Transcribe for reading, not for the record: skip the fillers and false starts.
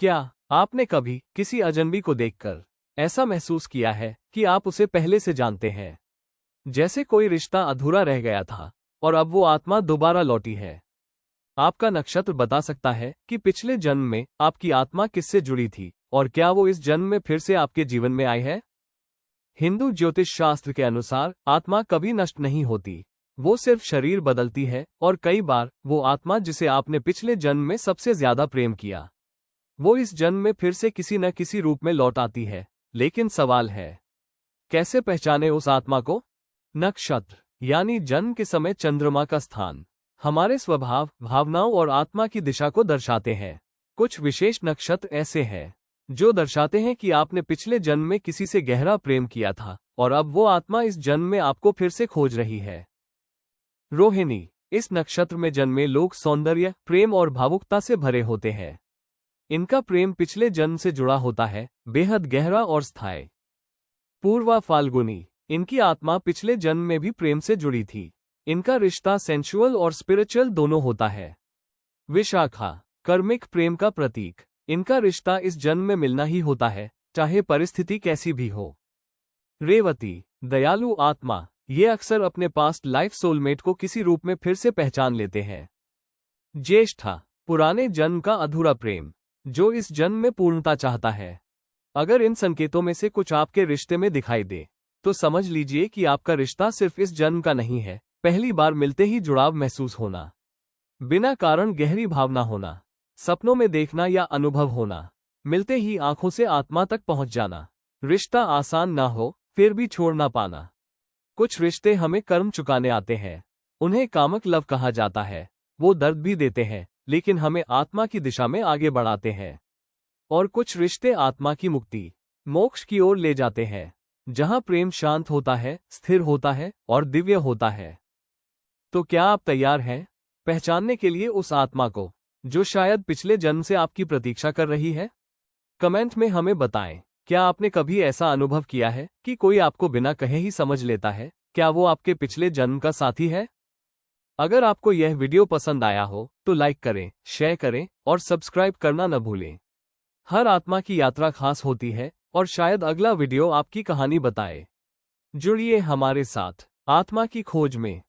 क्या आपने कभी किसी अजनबी को देखकर ऐसा महसूस किया है कि आप उसे पहले से जानते हैं? जैसे कोई रिश्ता अधूरा रह गया था और अब वो आत्मा दोबारा लौटी है। आपका नक्षत्र बता सकता है कि पिछले जन्म में आपकी आत्मा किससे जुड़ी थी और क्या वो इस जन्म में फिर से आपके जीवन में आई है। हिंदू ज्योतिष शास्त्र के अनुसार आत्मा कभी नष्ट नहीं होती, वो सिर्फ शरीर बदलती है और कई बार वो आत्मा जिसे आपने पिछले जन्म में सबसे ज्यादा प्रेम किया, वो इस जन्म में फिर से किसी न किसी रूप में लौट आती है। लेकिन सवाल है, कैसे पहचाने उस आत्मा को? नक्षत्र यानी जन्म के समय चंद्रमा का स्थान हमारे स्वभाव, भावनाओं और आत्मा की दिशा को दर्शाते हैं। कुछ विशेष नक्षत्र ऐसे हैं जो दर्शाते हैं कि आपने पिछले जन्म में किसी से गहरा प्रेम किया था और अब वो आत्मा इस जन्म में आपको फिर से खोज रही है। रोहिणी, इस नक्षत्र में जन्मे लोग सौंदर्य, प्रेम और भावुकता से भरे होते हैं। इनका प्रेम पिछले जन्म से जुड़ा होता है, बेहद गहरा और स्थायी। पूर्वा फाल्गुनी, इनकी आत्मा पिछले जन्म में भी प्रेम से जुड़ी थी। इनका रिश्ता सेंसुअल और स्पिरिचुअल दोनों होता है। विशाखा, कर्मिक प्रेम का प्रतीक, इनका रिश्ता इस जन्म में मिलना ही होता है, चाहे परिस्थिति कैसी भी हो। रेवती, दयालु आत्मा, ये अक्सर अपने पास्ट लाइफ सोलमेट को किसी रूप में फिर से पहचान लेते हैं। ज्येष्ठा, पुराने जन्म का अधूरा प्रेम जो इस जन्म में पूर्णता चाहता है। अगर इन संकेतों में से कुछ आपके रिश्ते में दिखाई दे तो समझ लीजिए कि आपका रिश्ता सिर्फ इस जन्म का नहीं है। पहली बार मिलते ही जुड़ाव महसूस होना, बिना कारण गहरी भावना होना, सपनों में देखना या अनुभव होना, मिलते ही आंखों से आत्मा तक पहुंच जाना। रिश्ता आसान ना हो फिर भी छोड़ ना पाना। कुछ रिश्ते हमें कर्म चुकाने आते हैं, उन्हें कामक लव कहा जाता है। वो दर्द भी देते हैं लेकिन हमें आत्मा की दिशा में आगे बढ़ाते हैं। और कुछ रिश्ते आत्मा की मुक्ति, मोक्ष की ओर ले जाते हैं, जहां प्रेम शांत होता है, स्थिर होता है और दिव्य होता है। तो क्या आप तैयार हैं पहचानने के लिए उस आत्मा को जो शायद पिछले जन्म से आपकी प्रतीक्षा कर रही है? कमेंट में हमें बताएं, क्या आपने कभी ऐसा अनुभव किया है कि कोई आपको बिना कहे ही समझ लेता है? क्या वो आपके पिछले जन्म का साथी है? अगर आपको यह वीडियो पसंद आया हो तो लाइक करें, शेयर करें और सब्सक्राइब करना न भूलें। हर आत्मा की यात्रा खास होती है और शायद अगला वीडियो आपकी कहानी बताए। जुड़िए हमारे साथ आत्मा की खोज में।